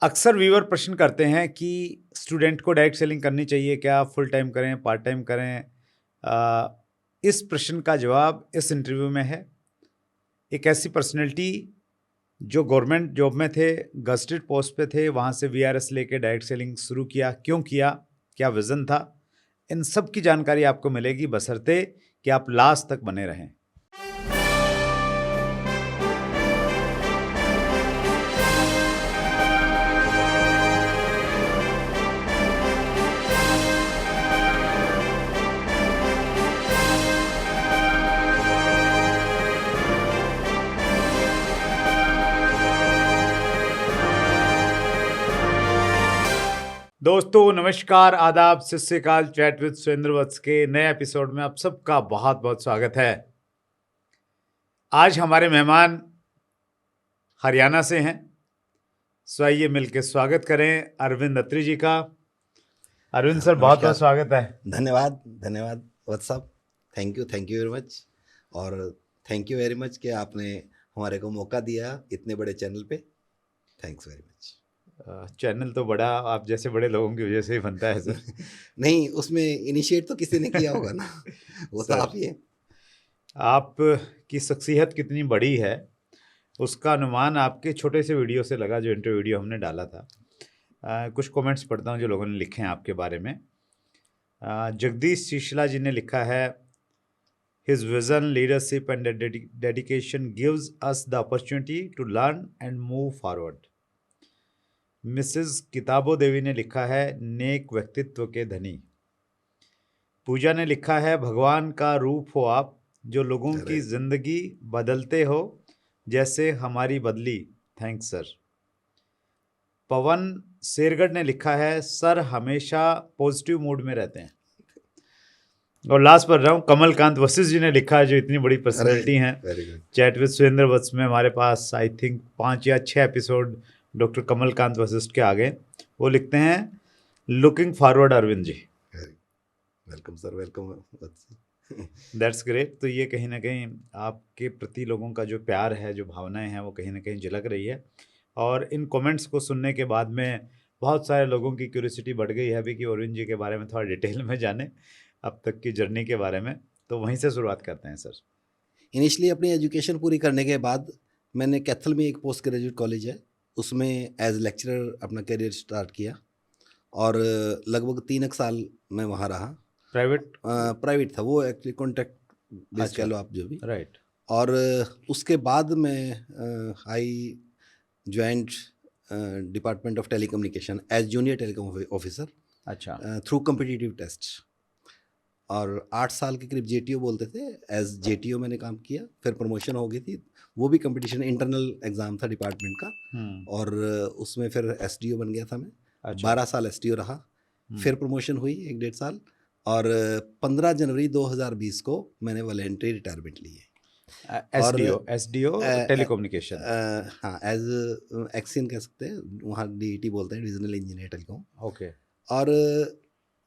अक्सर व्यूअर प्रश्न करते हैं कि स्टूडेंट को डायरेक्ट सेलिंग करनी चाहिए क्या, फुल टाइम करें, पार्ट टाइम करें। इस प्रश्न का जवाब इस इंटरव्यू में है। एक ऐसी पर्सनैलिटी जो गवर्नमेंट जॉब में थे, गस्टेड पोस्ट पे थे, वहाँ से वीआरएस लेके डायरेक्ट सेलिंग शुरू किया, क्यों किया, क्या विज़न था, इन सब की जानकारी आपको मिलेगी, बशर्ते कि आप लास्ट तक बने रहें। दोस्तों नमस्कार, आदाब, सत श्री अकाल। चैट विद सुरेंद्र वत्स के नए एपिसोड में आप सबका बहुत बहुत स्वागत है। आज हमारे मेहमान हरियाणा से हैं, सो आइए मिलकर स्वागत करें अरविंद अत्री जी का। अरविंद सर, बहुत बहुत स्वागत है। धन्यवाद वत्स साहब, थैंक यू वेरी मच। और थैंक यू वेरी मच कि आपने हमारे को मौका दिया इतने बड़े चैनल पे। Thanks very much. चैनल तो बड़ा आप जैसे बड़े लोगों की वजह से ही बनता है सर। नहीं, उसमें इनिशिएट तो किसी ने किया होगा ना। वो तो आप ही है। आपकी शख्सियत कितनी बड़ी है उसका अनुमान आपके छोटे से वीडियो से लगा, जो इंटरव्यू वीडियो हमने डाला था। कुछ कमेंट्स पढ़ता हूँ जो लोगों ने लिखे हैं आपके बारे में। जगदीश शीशला जी ने लिखा है, his vision, leadership and dedication gives us the opportunity to learn and move forward. Mrs Kitabo Devi ने लिखा है, नेक व्यक्तित्व के धनी। पूजा ने लिखा है, भगवान का रूप हो आप, जो लोगों की जिंदगी बदलते हो जैसे हमारी बदली। Thanks sir. पवन शेरगढ़ ने लिखा है, सर हमेशा पॉजिटिव मूड में रहते हैं। और लास्ट पर रहा हूँ, कमलकांत वशिष्ठ जी ने लिखा है, जो इतनी बड़ी पर्सनैलिटी हैं। चैट विद सुरेंद्र वत्स में हमारे पास आई थिंक 5 या 6 एपिसोड डॉक्टर कमलकांत वशिष्ठ के आगे। वो लिखते हैं, looking forward Arvind ji. Welcome sir, welcome. That's great. तो ये कहीं ना कहीं आपके प्रति लोगों का जो प्यार है, जो भावनाएं हैं, वो कहीं ना कहीं झलक रही है। और इन कमेंट्स को सुनने के बाद में बहुत सारे लोगों की क्यूरियोसिटी बढ़ गई है अभी कि अरविंद जी के बारे में थोड़ा डिटेल में जाने, अब तक की जर्नी के बारे में। तो वहीं से शुरुआत करते हैं सर। इनिशियली अपनी एजुकेशन पूरी करने के बाद मैंने कैथल में एक पोस्ट ग्रेजुएट कॉलेज है, उसमें एज लेक्चरर अपना करियर स्टार्ट किया और लगभग 3 साल मैं वहाँ रहा। प्राइवेट था वो, एक्चुअली कॉन्ट्रैक्ट बेस कह लो आप, जो भी। राइट। और उसके बाद मैं I joined department of telecommunication as junior telecom officer. अच्छा। Through competitive test. और 8 साल के करीब जेटीओ बोलते थे, एज जेटीओ मैंने काम किया। फिर प्रमोशन हो गई थी, वो भी कंपटीशन, इंटरनल एग्ज़ाम था डिपार्टमेंट का। और उसमें फिर एसडीओ बन गया था मैं। अच्छा। 12 साल एसडीओ रहा। फिर प्रमोशन हुई 1-1.5 साल। और 15 जनवरी 2020 को मैंने वॉलंटरी रिटायरमेंट ली है। SDO telecommunication. हाँ, एज एक्सिन कह सकते हैं, वहाँ डीईटी बोलते हैं, डिविजनल इंजीनियर टेलीकॉम। ओके। और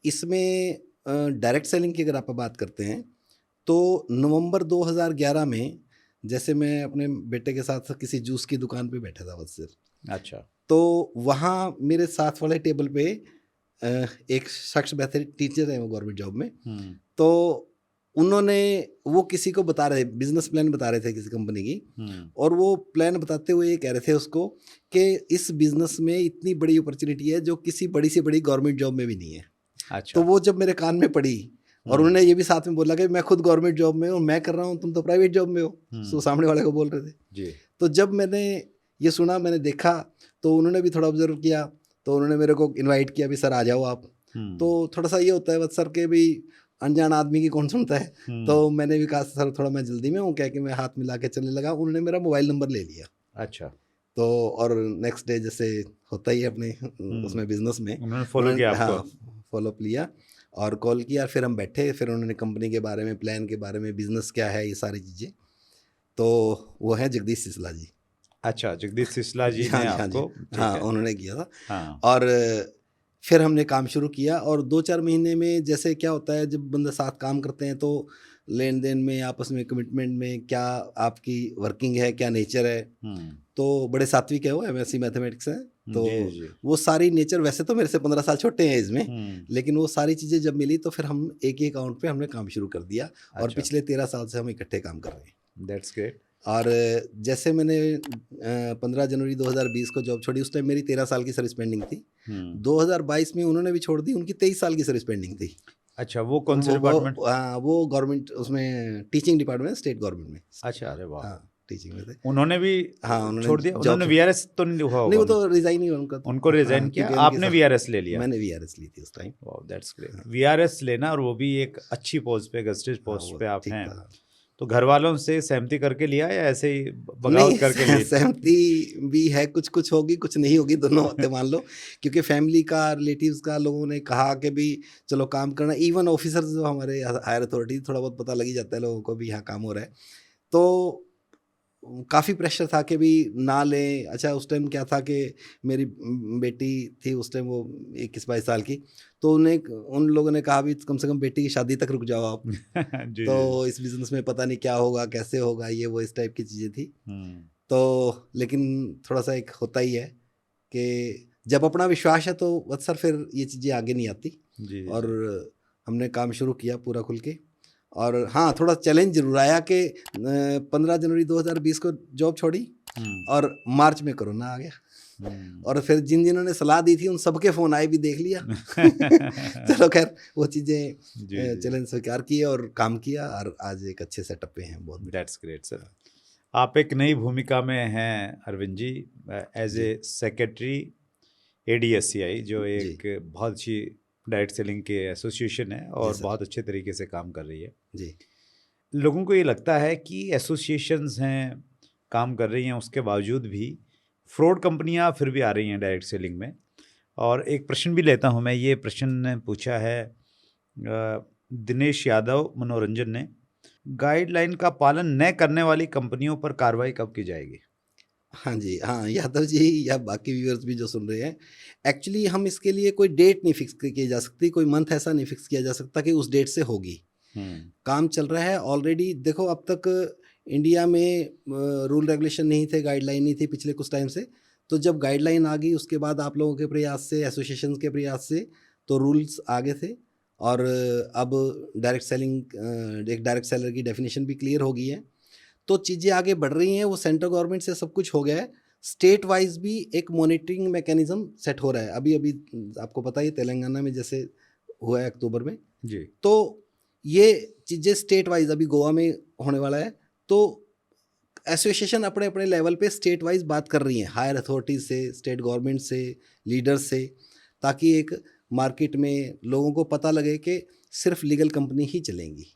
इसमें डायरेक्ट सेलिंग की अगर आप बात करते हैं तो नवंबर 2011 में, जैसे मैं अपने बेटे के साथ किसी जूस की दुकान पे बैठा था बस सिर्फ। अच्छा। तो वहाँ मेरे साथ वाले टेबल पे एक शख्स बैठे, टीचर है वो गवर्नमेंट जॉब में। तो उन्होंने, वो किसी को बता रहे, बिजनेस प्लान बता रहे थे किसी कंपनी की। और वो प्लान बताते हुए ये कह रहे थे उसको कि इस बिजनेस में इतनी बड़ी अपॉर्चुनिटी है जो किसी बड़ी से बड़ी गवर्नमेंट जॉब में भी नहीं है। अच्छा। तो वो जब मेरे कान में पड़ी, और उन्होंने ये भी साथ में बोला कि मैं खुद गवर्नमेंट जॉब में हूँ, मैं कर रहा हूँ, तुम तो प्राइवेट जॉब में हो। तो सामने वाले को बोल रहे थे जी। तो जब मैंने ये सुना, मैंने देखा, तो उन्होंने भी थोड़ा ऑब्जर्व किया। तो उन्होंने मेरे को इनवाइट किया, भी सर आ जाओ आप। तो थोड़ा सा ये होता है सर के भी, अनजान आदमी की कौन सुनता है। तो मैंने भी कहा, सर थोड़ा मैं जल्दी में हूँ, क्या कि मैं हाथ मिला के चलने लगा। उन्होंने मेरा मोबाइल नंबर ले लिया। अच्छा। तो और नेक्स्ट डे, जैसे होता ही है अपने उसमें बिजनेस में, उन्होंने फॉलो किया आपको। हाँ, फॉलोअप लिया और कॉल किया। फिर हम बैठे, फिर उन्होंने कंपनी के बारे में, प्लान के बारे में, बिजनेस क्या है, ये सारी चीज़ें। तो वो है जगदीश सिसला जी। अच्छा, जगदीश सिसला जी ने आपको, हाँ, उन्होंने किया था। हाँ। और फिर हमने काम शुरू किया। और 2-4 महीने में, जैसे क्या होता है जब बंदा साथ काम करते हैं, तो लेन देन में, आपस में कमिटमेंट में क्या आपकी वर्किंग है, क्या नेचर है। तो बड़े सात्विक है, वो MSc मैथमेटिक्स है, तो जी जी। वो सारी नेचर, वैसे तो मेरे से 15 साल छोटे हैं इसमें, लेकिन वो सारी चीज़ें जब मिली तो फिर हम एक ही अकाउंट पे हमने काम शुरू कर दिया। और अच्छा। पिछले 13 साल से हम इकट्ठे काम कर रहे हैं। That's great. और जैसे मैंने 15 जनवरी 2020 को जॉब छोड़ी, उस टाइम मेरी 13 साल की सर्विस पेंडिंग थी। 2022 में उन्होंने भी छोड़ दी, उनकी 23 साल की सर्विस पेंडिंग थी। अच्छा, वो कौन से डिपार्टमेंट? वो गवर्नमेंट, उसमें टीचिंग डिपार्टमेंट, स्टेट गवर्नमेंट में। अच्छा, अरे वाह। हाँ, टीचिंग में थे। उन्होंने भी हाँ, उन्होंने छोड़ दिया? जॉब उन्होंने VRS तो नहीं हुआ नहीं, होगा? वो तो रिजाइन ही उनका, उनको रिजाइन किया, क्योंकि आपने VRS ले लिया? मैंने VRS ली थी उस टाइम। वाह, दैट्स ग्रेट। VRS लेना, और वो भी एक अच्छी पोस्ट पे, गस्टेज पोस्ट पे आप हैं, तो घर वालों से सहमति करके लिया या ऐसे ही बगावत करके लिया? सहमति भी है, कुछ कुछ होगी, कुछ नहीं होगी, दोनों बातें मान लो। क्योंकि फैमिली का, रिलेटिव्स का, लोगों ने कहा कि भी चलो काम करना। इवन ऑफिसर्स जो हमारे हायर अथॉरिटी, थोड़ा बहुत पता लग ही जाता है लोगों को भी यहाँ काम हो रहा है, तो काफ़ी प्रेशर था कि भी ना लें। अच्छा, उस टाइम क्या था कि मेरी बेटी थी उस टाइम, वो 21-22 साल की, तो उन लोगों ने कहा भी कम से कम बेटी की शादी तक रुक जाओ आप। जी, तो इस बिजनेस में पता नहीं क्या होगा, कैसे होगा, ये वो इस टाइप की चीज़ें थी। तो लेकिन थोड़ा सा एक होता ही है कि जब अपना विश्वास है तो अक्सर फिर ये चीज़ें आगे नहीं आती। जी, और हमने काम शुरू किया पूरा खुल के। और हाँ, थोड़ा चैलेंज जरूर आया कि 15 जनवरी 2020 को जॉब छोड़ी और मार्च में कोरोना आ गया। और फिर जिन्होंने सलाह दी थी उन सबके फ़ोन आए भी, देख लिया। चलो खैर, वो चीज़ें चैलेंज स्वीकार किए और काम किया, और आज एक अच्छे सेटअप पे हैं। बहुत दैट्स ग्रेट सर। आप एक नई भूमिका में हैं Arvind ji, as a secretary ADSCI, जो एक बहुत अच्छी डायरेक्ट सेलिंग के एसोसिएशन है और बहुत अच्छे तरीके से काम कर रही है जी। लोगों को ये लगता है कि एसोसिएशंस हैं, काम कर रही हैं, उसके बावजूद भी फ्रॉड कंपनियां फिर भी आ रही हैं डायरेक्ट सेलिंग में। और एक प्रश्न भी लेता हूं मैं, ये प्रश्न पूछा है दिनेश यादव मनोरंजन ने, गाइडलाइन का पालन न करने वाली कंपनियों पर कार्रवाई कब की जाएगी? हाँ जी, हाँ, यादव जी या बाकी व्यूअर्स भी जो सुन रहे हैं, एक्चुअली हम इसके लिए कोई डेट नहीं फिक्स की जा सकती, कोई मंथ ऐसा नहीं फिक्स किया जा सकता कि उस डेट से होगी। काम चल रहा है ऑलरेडी। देखो, अब तक इंडिया में रूल रेगुलेशन नहीं थे, गाइडलाइन नहीं थी पिछले कुछ टाइम से। तो जब गाइडलाइन आ गई, उसके बाद आप लोगों के प्रयास से, एसोसिएशन के प्रयास से, तो रूल्स आगे थे। और अब डायरेक्ट सेलिंग, एक डायरेक्ट सेलर की डेफिनेशन भी क्लियर हो गई है, तो चीज़ें आगे बढ़ रही हैं। वो सेंट्रल गवर्नमेंट से सब कुछ हो गया है। स्टेट वाइज भी एक मॉनिटरिंग मैकेनिज्म सेट हो रहा है। अभी अभी आपको पता ही, तेलंगाना में जैसे हुआ है अक्टूबर में जी, तो ये चीज़ें स्टेट वाइज अभी गोवा में होने वाला है। तो एसोसिएशन अपने अपने लेवल पे स्टेट वाइज बात कर रही हैं, हायर अथॉरिटीज से, स्टेट गवर्नमेंट से, लीडर्स से, ताकि एक मार्केट में लोगों को पता लगे कि सिर्फ लीगल कंपनी ही चलेंगी।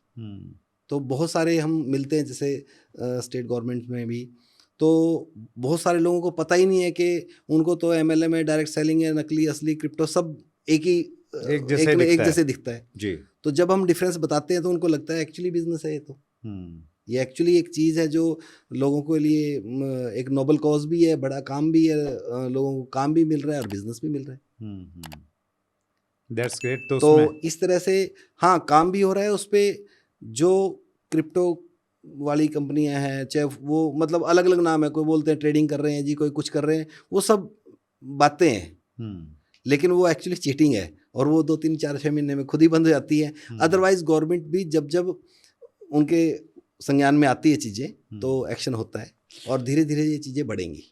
तो बहुत सारे हम मिलते हैं, जैसे स्टेट गवर्नमेंट में भी, तो बहुत सारे लोगों को पता ही नहीं है कि उनको तो MLM है, डायरेक्ट सेलिंग है, नकली असली क्रिप्टो सब एक जैसे दिखता है जी। तो जब हम डिफरेंस बताते हैं तो उनको लगता है एक्चुअली बिजनेस है ये। तो ये एक्चुअली एक चीज़ है जो लोगों के लिए एक नोबल कॉज भी है, बड़ा काम भी है, लोगों को काम भी मिल रहा है और बिजनेस भी मिल रहा है। That's great. तो इस तरह से हाँ, काम भी हो रहा है उस पर। जो क्रिप्टो वाली कंपनियां हैं, चाहे वो मतलब अलग अलग नाम है, कोई बोलते हैं ट्रेडिंग कर रहे हैं जी, कोई कुछ कर रहे हैं, वो सब बातें हैं, लेकिन वो एक्चुअली चीटिंग है, और वो 2-3-4-6 महीने में खुद ही बंद हो जाती है। अदरवाइज गवर्नमेंट भी जब जब उनके संज्ञान में आती है चीज़ें तो एक्शन होता है, और धीरे धीरे ये चीज़ें बढ़ेंगी।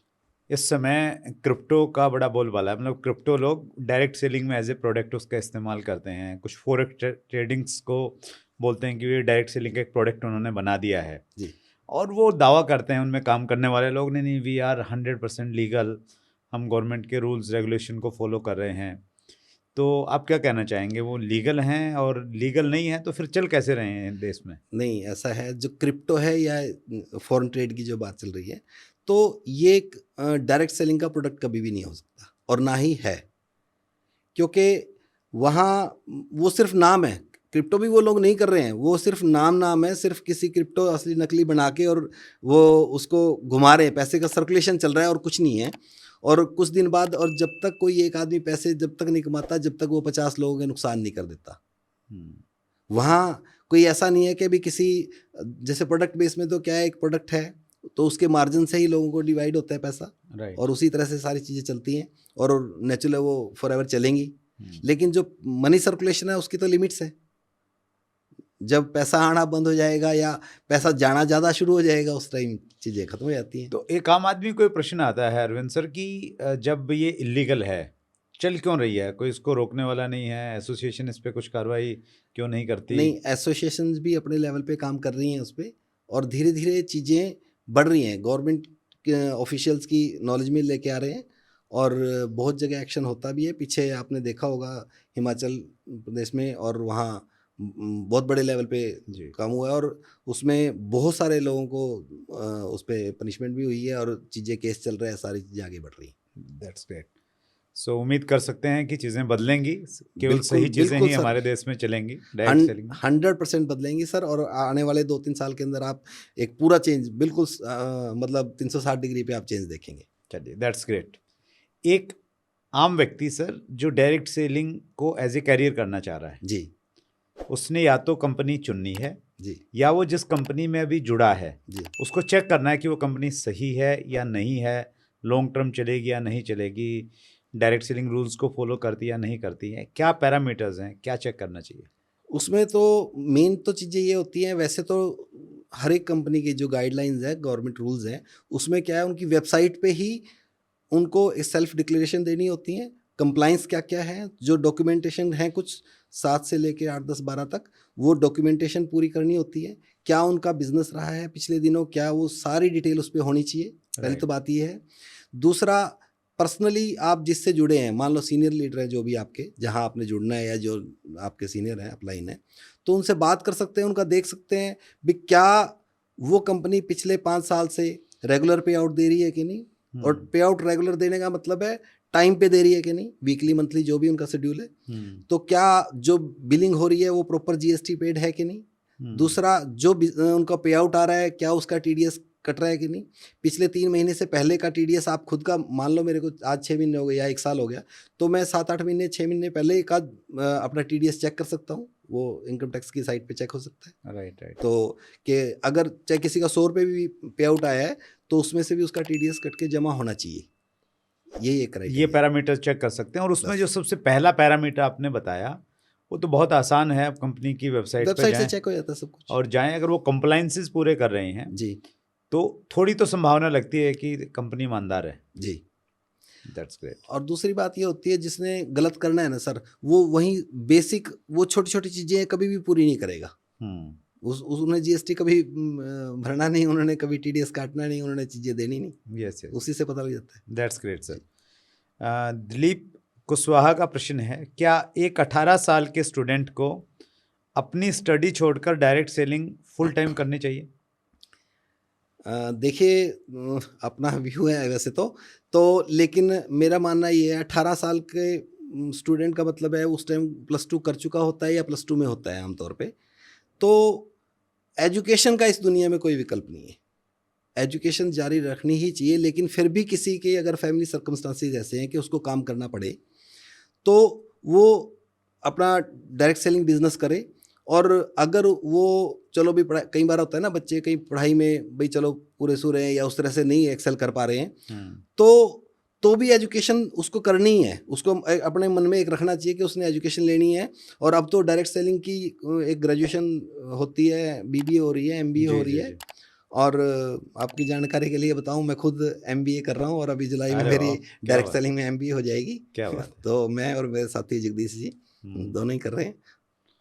इस समय क्रिप्टो का बड़ा बोलबाला है, मतलब क्रिप्टो लोग डायरेक्ट सेलिंग में एज ए प्रोडक्ट उसका इस्तेमाल करते हैं। कुछ फॉरेक्स ट्रेडिंग्स को बोलते हैं कि ये डायरेक्ट सेलिंग का एक प्रोडक्ट उन्होंने बना दिया है जी। और वो दावा करते हैं उनमें काम करने वाले लोग, नहीं वी आर 100% लीगल, हम गवर्नमेंट के रूल्स रेगुलेशन को फॉलो कर रहे हैं। तो आप क्या कहना चाहेंगे, वो लीगल हैं? और लीगल नहीं है तो फिर चल कैसे रहे हैं देश में? नहीं, ऐसा है, जो क्रिप्टो है या फॉरेन ट्रेड की जो बात चल रही है, तो ये एक डायरेक्ट सेलिंग का प्रोडक्ट कभी भी नहीं हो सकता, और ना ही है, क्योंकि वहाँ वो सिर्फ नाम है। क्रिप्टो भी वो लोग नहीं कर रहे हैं, वो सिर्फ नाम है, सिर्फ किसी क्रिप्टो असली नकली बना के और वो उसको घुमा रहे हैं, पैसे का सर्कुलेशन चल रहा है और कुछ नहीं है। और कुछ दिन बाद, और जब तक कोई एक आदमी पैसे जब तक नहीं कमाता, जब तक वो 50 लोगों के नुकसान नहीं कर देता, वहाँ कोई ऐसा नहीं है कि अभी किसी, जैसे प्रोडक्ट बेस में तो क्या है, एक प्रोडक्ट है तो उसके मार्जिन से ही लोगों को डिवाइड होता है पैसा, राइट। और उसी तरह से सारी चीज़ें चलती हैं और नेचुरल वो फॉर एवर चलेंगी। लेकिन जो मनी सर्कुलेशन है उसकी तो लिमिट्स है। जब पैसा आना बंद हो जाएगा या पैसा जाना ज़्यादा शुरू हो जाएगा, उस टाइम चीज़ें खत्म हो जाती हैं। तो एक आम आदमी को प्रश्न आता है अरविंद सर कि जब ये इलीगल है, चल क्यों रही है, कोई इसको रोकने वाला नहीं है, एसोसिएशन इस पे कुछ कार्रवाई क्यों नहीं करती? नहीं, एसोसिएशंस भी अपने लेवल पे काम कर रही हैं उस पर, और धीरे धीरे चीज़ें बढ़ रही हैं। गवर्नमेंट के ऑफिशियल्स की नॉलेज में लेके आ रहे हैं और बहुत जगह एक्शन होता भी है। पीछे आपने देखा होगा हिमाचल प्रदेश में, और वहाँ बहुत बड़े लेवल पे जी। काम हुआ है, और उसमें बहुत सारे लोगों को उस पर पनिशमेंट भी हुई है, और चीज़ें केस चल रहे हैं, सारी चीज़ें आगे बढ़ रही हैं। That's great. सो उम्मीद कर सकते हैं कि चीज़ें बदलेंगी, केवल बिल्कुल, सही चीज़ें बिल्कुल ही सर। हमारे देश में चलेंगी, डायरेक्ट सेलिंग में। 100% बदलेंगी सर, और आने वाले 2-3 साल के अंदर आप एक पूरा चेंज बिल्कुल मतलब 360 डिग्री पे आप चेंज देखेंगे। चलिए, दैट्स ग्रेट। एक आम व्यक्ति सर जो डायरेक्ट सेलिंग को एज ए कैरियर करना चाह रहा है, जी, उसने या तो कंपनी चुननी है, जी, या वो जिस कंपनी में अभी जुड़ा है जी। उसको चेक करना है कि वो कंपनी सही है या नहीं है, लॉन्ग टर्म चलेगी या नहीं चलेगी, डायरेक्ट सेलिंग रूल्स को फॉलो करती है या नहीं करती है, क्या पैरामीटर्स हैं, क्या चेक करना चाहिए? उसमें तो मेन तो चीज़ें ये होती हैं, वैसे तो हर एक कंपनी की जो गाइडलाइंस है, गवर्नमेंट रूल्स हैं, उसमें क्या है, उनकी वेबसाइट पे ही उनको सेल्फ डिक्लेरेशन देनी होती है। कंप्लाइंस क्या क्या है, जो डॉक्यूमेंटेशन है कुछ 7 से लेके 8, 10, 12 तक, वो डॉक्यूमेंटेशन पूरी करनी होती है। क्या उनका बिजनेस रहा है पिछले दिनों, क्या वो सारी डिटेल उस पर होनी चाहिए। पहले तो बात ये है। दूसरा, पर्सनली आप जिससे जुड़े हैं, मान लो सीनियर लीडर हैं जो भी आपके, जहां आपने जुड़ना है, या जो आपके सीनियर हैं, अपलाइन है, तो उनसे बात कर सकते हैं, उनका देख सकते हैं भी क्या वो कंपनी पिछले 5 साल से रेगुलर पे आउट दे रही है कि नहीं। और पे आउट रेगुलर देने का मतलब है टाइम पे दे रही है कि नहीं, वीकली, मंथली, जो भी उनका शेड्यूल है। तो क्या जो बिलिंग हो रही है वो प्रॉपर जीएसटी पेड है कि नहीं। दूसरा, जो उनका पे आउट आ रहा है, क्या उसका टीडीएस कट रहा है कि नहीं। पिछले 3 महीने से पहले का टीडीएस आप खुद का, मान लो मेरे को आज 6 महीने हो गए या 1 साल हो गया, तो मैं 7-8 महीने, 6 महीने पहले एक आध अपना टीडीएस चेक कर सकता हूँ। वो इनकम टैक्स की साइट पे चेक हो सकता है। Right, right. तो कि अगर चाहे किसी का 100 रुपये भी पे आउट आया है, तो उसमें से भी उसका टीडीएस कट के जमा होना चाहिए। यही एक क्राइटेरिया, ये पैरामीटर चेक कर सकते हैं। और उसमें जो सबसे पहला पैरामीटर आपने बताया वो तो बहुत आसान है, आप कंपनी की वेबसाइट पर से जाएं चेक हो जाता है सब कुछ। और जाएं, अगर वो कंप्लायंसेस पूरे कर रहे हैं जी, तो थोड़ी तो संभावना लगती है कि कंपनी ईमानदार है। जी। That's great. और दूसरी बात ये होती है, जिसने गलत करना है ना सर, वो वही बेसिक, वो छोटी छोटी चीज़ें कभी भी पूरी नहीं करेगा। उन्हें जीएसटी कभी भरना नहीं, उन्होंने कभी टीडीएस काटना नहीं, उन्होंने चीज़ें देनी नहीं। Yes, yes. उसी से पता लग जाता है। That's great sir. Dilip Kushwaha का प्रश्न है, क्या एक 18 साल के स्टूडेंट को अपनी स्टडी छोड़कर डायरेक्ट सेलिंग फुल टाइम करनी चाहिए? देखिए, अपना व्यू है वैसे तो लेकिन मेरा मानना ये है, 18 साल के स्टूडेंट का मतलब है उस टाइम +2 कर चुका होता है या +2 में होता है आमतौर पे। तो एजुकेशन का इस दुनिया में कोई विकल्प नहीं है, एजुकेशन जारी रखनी ही चाहिए। लेकिन फिर भी किसी के अगर फैमिली सर्कमस्टांसिस ऐसे हैं कि उसको काम करना पड़े, तो वो अपना डायरेक्ट सेलिंग बिजनेस करे। और अगर वो, चलो भी पढ़ाई, कई बार होता है ना, बच्चे कहीं पढ़ाई में भाई चलो पूरे सूरे हैं या उस तरह से नहीं एक्सेल कर पा रहे हैं, तो भी एजुकेशन उसको करनी है। उसको अपने मन में एक रखना चाहिए कि उसने एजुकेशन लेनी है। और अब तो डायरेक्ट सेलिंग की एक ग्रेजुएशन होती है, बीबीए हो रही है, एमबीए हो रही है। और आपकी जानकारी के लिए बताऊं, मैं खुद एमबीए कर रहा हूं, और अभी जुलाई में मेरी डायरेक्ट सेलिंग में एमबीए हो जाएगी। क्या बात। तो मैं और मेरे साथी जगदीश जी दोनों ही कर रहे हैं।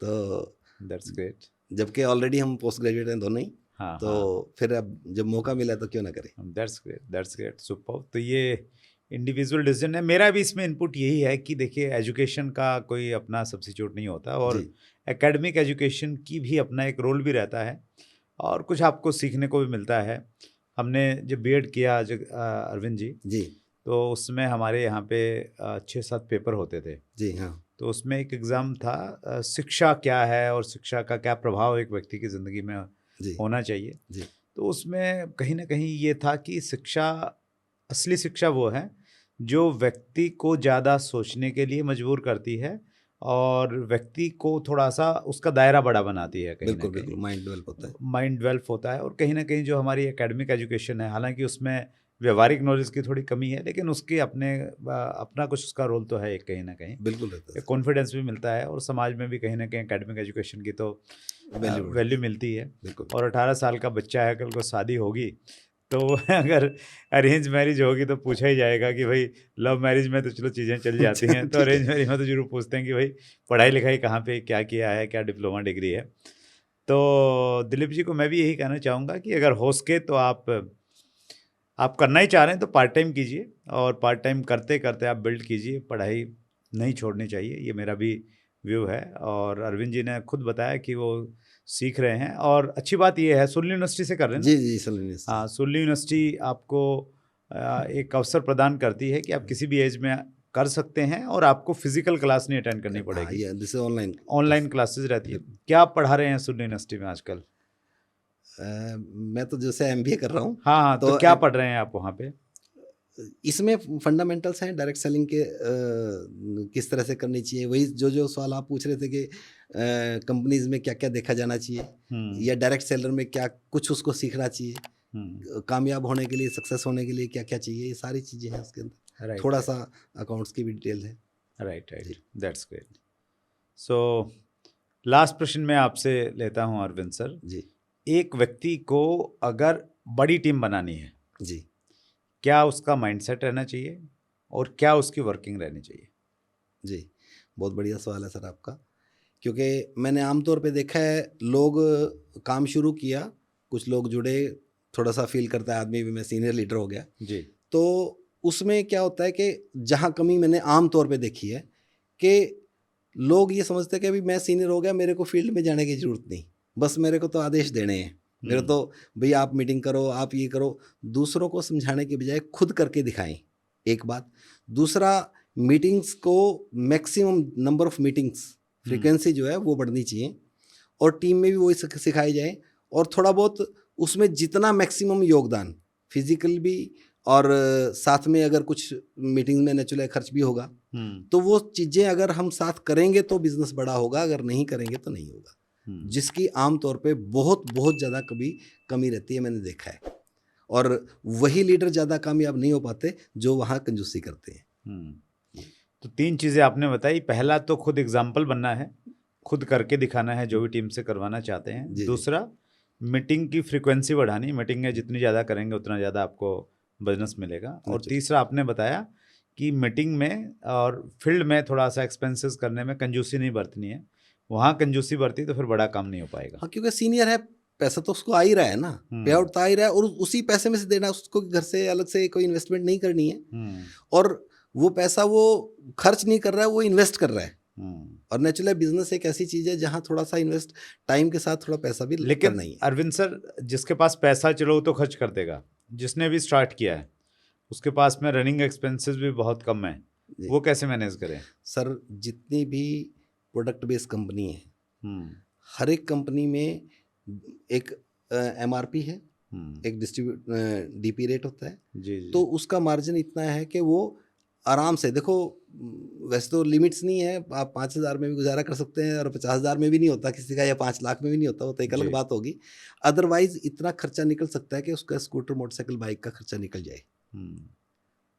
तो दैट्स ग्रेट। जबकि ऑलरेडी हम पोस्ट ग्रेजुएट हैं दोनों ही। हाँ, तो फिर अब जब मौका मिला तो क्यों ना करें। That's great, that's great, super. तो ये इंडिविजुअल डिसीजन है। मेरा भी इसमें इनपुट यही है कि देखिए, एजुकेशन का कोई अपना सब्स्टिट्यूट नहीं होता, और एकेडमिक एजुकेशन की भी अपना एक रोल भी रहता है, और कुछ आपको सीखने को भी मिलता है। हमने जब बीएड किया अरविंद जी, तो उसमें हमारे यहाँ पे 6-7 पेपर होते थे। जी हाँ। तो उसमें एक एग्ज़ाम था, शिक्षा क्या है और शिक्षा का क्या प्रभाव एक व्यक्ति की ज़िंदगी में होना चाहिए। तो उसमें कहीं ना कहीं ये था कि शिक्षा, असली शिक्षा वो है जो व्यक्ति को ज़्यादा सोचने के लिए मजबूर करती है और व्यक्ति को थोड़ा सा उसका दायरा बड़ा बनाती है कहीं ना बिल्कुल कहीं। बिल्कुल, माइंड डेवलप होता है। माइंड डेवलप होता है, और कहीं ना कहीं जो हमारी एकेडमिक एजुकेशन है, हालांकि उसमें व्यवहारिक नॉलेज की थोड़ी कमी है, लेकिन उसके अपना कुछ उसका रोल तो है एक कहीं ना कहीं। बिल्कुल रहता है, कॉन्फिडेंस भी मिलता है, और समाज में भी कहीं ना कहीं एकेडमिक एजुकेशन की तो वैल्यू वैल्यू मिलती है। बिल्कुल। और 18 साल का बच्चा है, कल को शादी होगी तो अगर अरेंज मैरिज होगी तो पूछा ही जाएगा कि भाई, लव मैरिज में तो चलो चीज़ें चल जाती हैं, तो ठीक है। अरेंज मैरिज में तो जरूर पूछते हैं कि भाई पढ़ाई लिखाई कहाँ पे क्या किया है, क्या डिप्लोमा डिग्री है। तो दिलीप जी को मैं भी यही कहना चाहूँगा कि अगर हो सके तो आप करना ही चाह रहे हैं तो पार्ट टाइम कीजिए, और पार्ट टाइम करते करते आप बिल्ड कीजिए, पढ़ाई नहीं छोड़नी चाहिए, ये मेरा भी व्यू है। और अरविंद जी ने खुद बताया कि वो सीख रहे हैं, और अच्छी बात ये है, सुल्ली यूनिवर्सिटी से कर रहे हैं ना? जी जी सलीम जी। हाँ, सुल्ली यूनिवर्सिटी आपको एक अवसर प्रदान करती है कि आप किसी भी एज में कर सकते हैं, और आपको फिजिकल क्लास नहीं अटेंड करनी हाँ, पड़ेगी, ये दिस ऑनलाइन। ऑनलाइन क्लासेस रहती है। क्या आप पढ़ा रहे हैं सुल्ली यूनिवर्सिटी में आजकल? मैं तो जैसे एमबीए कर रहा हूँ, हाँ हाँ, तो तो क्या पढ़ रहे हैं आप वहाँ पे? इसमें फंडामेंटल्स हैं डायरेक्ट सेलिंग के, किस तरह से करनी चाहिए, वही जो जो सवाल आप पूछ रहे थे कि कंपनीज में क्या क्या देखा जाना चाहिए, या डायरेक्ट सेलर में क्या कुछ उसको सीखना चाहिए, कामयाब होने के लिए, सक्सेस होने के लिए क्या क्या चाहिए, ये सारी चीज़ें हैं उसके अंदर। राइट थोड़ा सा अकाउंट्स की भी डिटेल है। Right right, ji. That's great. So last प्रश्न मैं आपसे लेता हूँ अरविंद सर। जी एक व्यक्ति को अगर बड़ी टीम बनानी है, जी क्या उसका माइंडसेट रहना चाहिए, और क्या उसकी वर्किंग रहनी चाहिए? जी, बहुत बढ़िया सवाल है सर आपका, क्योंकि मैंने आमतौर पे देखा है, लोग काम शुरू किया, कुछ लोग जुड़े, थोड़ा सा फील करता है आदमी भी मैं सीनियर लीडर हो गया, जी। तो उसमें क्या होता है कि जहाँ कमी मैंने आम तौर पे देखी है कि लोग ये समझते हैं कि अभी मैं सीनियर हो गया, मेरे को फील्ड में जाने की ज़रूरत नहीं, बस मेरे को तो आदेश देने हैं, मेरे तो भैया आप मीटिंग करो, आप ये करो। दूसरों को समझाने के बजाय खुद करके दिखाएं, एक बात। दूसरा, मीटिंग्स को maximum number of meetings, frequency जो है वो बढ़नी चाहिए, और टीम में भी वही सिखाई जाए, और थोड़ा बहुत उसमें जितना मैक्सिमम योगदान फिजिकल भी, और साथ में अगर कुछ मीटिंग में नेचुरल खर्च भी होगा, तो वो चीज़ें अगर हम साथ करेंगे तो बिजनेस बड़ा होगा, अगर नहीं करेंगे तो नहीं होगा, जिसकी आमतौर पे बहुत बहुत ज़्यादा कमी रहती है, मैंने देखा है। और वही लीडर ज़्यादा कामयाब नहीं हो पाते जो वहाँ कंजूसी करते हैं। तो 3 चीज़ें आपने बताई। पहला तो खुद एग्जाम्पल बनना है, खुद करके दिखाना है जो भी टीम से करवाना चाहते हैं। जी। दूसरा, मीटिंग की फ्रीक्वेंसी बढ़ानी, मीटिंगें जितनी ज़्यादा करेंगे उतना ज़्यादा आपको बिजनेस मिलेगा। और तीसरा आपने बताया कि मीटिंग में और फील्ड में थोड़ा सा एक्सपेंसेस करने में कंजूसी नहीं बरतनी है, वहाँ कंजूसी बरती तो फिर बड़ा काम नहीं हो पाएगा। हाँ, क्योंकि सीनियर है, पैसा तो उसको आ ही रहा है ना, पे आउट तो आ ही रहा है, और उसी पैसे में से देना, उसको घर से अलग से कोई इन्वेस्टमेंट नहीं करनी है, और वो पैसा वो खर्च नहीं कर रहा है, वो इन्वेस्ट कर रहा है। और नेचुरल बिजनेस एक ऐसी चीज़ है जहाँ थोड़ा सा इन्वेस्ट टाइम के साथ थोड़ा पैसा भी करना ही है। अरविंद सर, जिसके पास पैसा चलो वो तो खर्च कर देगा, जिसने भी स्टार्ट किया है उसके पास में रनिंग एक्सपेंसेस भी बहुत कम है, वो कैसे मैनेज करें? सर, जितनी भी प्रोडक्ट बेस्ड कंपनी है, हर एक कंपनी में एक एमआरपी है, एक डीपी रेट होता है। जी। तो उसका मार्जिन इतना है कि वो आराम से, देखो वैसे तो लिमिट्स नहीं है, आप 5,000 में भी गुजारा कर सकते हैं, और 50,000 में भी नहीं होता किसी का, या 5 लाख में भी नहीं होता, वो तो एक अलग बात होगी। अदरवाइज इतना खर्चा निकल सकता है कि उसका स्कूटर, मोटरसाइकिल, बाइक का खर्चा निकल जाए।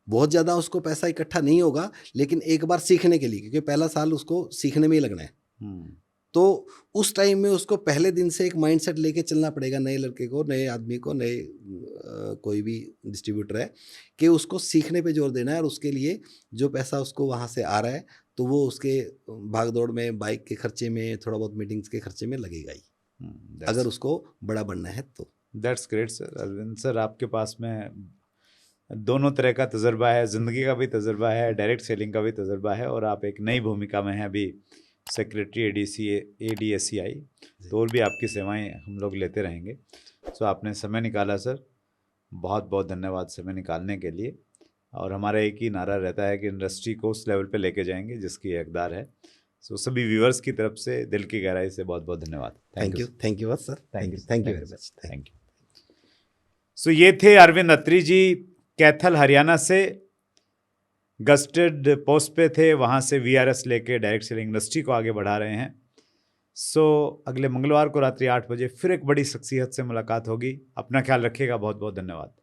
बहुत ज़्यादा उसको पैसा इकट्ठा नहीं होगा, लेकिन एक बार सीखने के लिए, क्योंकि पहला साल उसको सीखने में ही लगना है, तो उस टाइम में उसको पहले दिन से एक माइंडसेट लेके चलना पड़ेगा, नए लड़के को, नए आदमी को, नए कोई भी डिस्ट्रीब्यूटर है, कि उसको सीखने पे जोर देना है, और उसके लिए जो पैसा उसको वहाँ से आ रहा है तो वो उसके भागदौड़ में, बाइक के खर्चे में, थोड़ा बहुत मीटिंग्स के खर्चे में लगेगा ही, अगर उसको बड़ा बनना है तो। That's great sir. Arvind sir, आपके पास में दोनों तरह का तजुर्बा है, ज़िंदगी का भी तजुर्बा है, डायरेक्ट सेलिंग का भी तजुर्बा है, और आप एक नई भूमिका में हैं अभी, सेक्रेटरी ADSCI, तो और भी आपकी सेवाएं हम लोग लेते रहेंगे। सो आपने समय निकाला सर, बहुत बहुत धन्यवाद समय निकालने के लिए। और हमारा एक ही नारा रहता है कि इंडस्ट्री को उस लेवल पे लेके जाएंगे जिसकी हकदार है। सो सभी व्यूअर्स की तरफ से दिल की गहराई से बहुत बहुत धन्यवाद। Thank you sir, thank you very much, thank you. So ये थे अरविंद अत्री जी, कैथल हरियाणा से। गस्टेड पोस्ट पे थे, वहाँ से VRS लेके डायरेक्ट सेलिंग इंडस्ट्री को आगे बढ़ा रहे हैं। सो अगले मंगलवार को रात्रि 8 बजे फिर एक बड़ी शख्सियत से मुलाकात होगी। अपना ख्याल रखिएगा। बहुत बहुत धन्यवाद।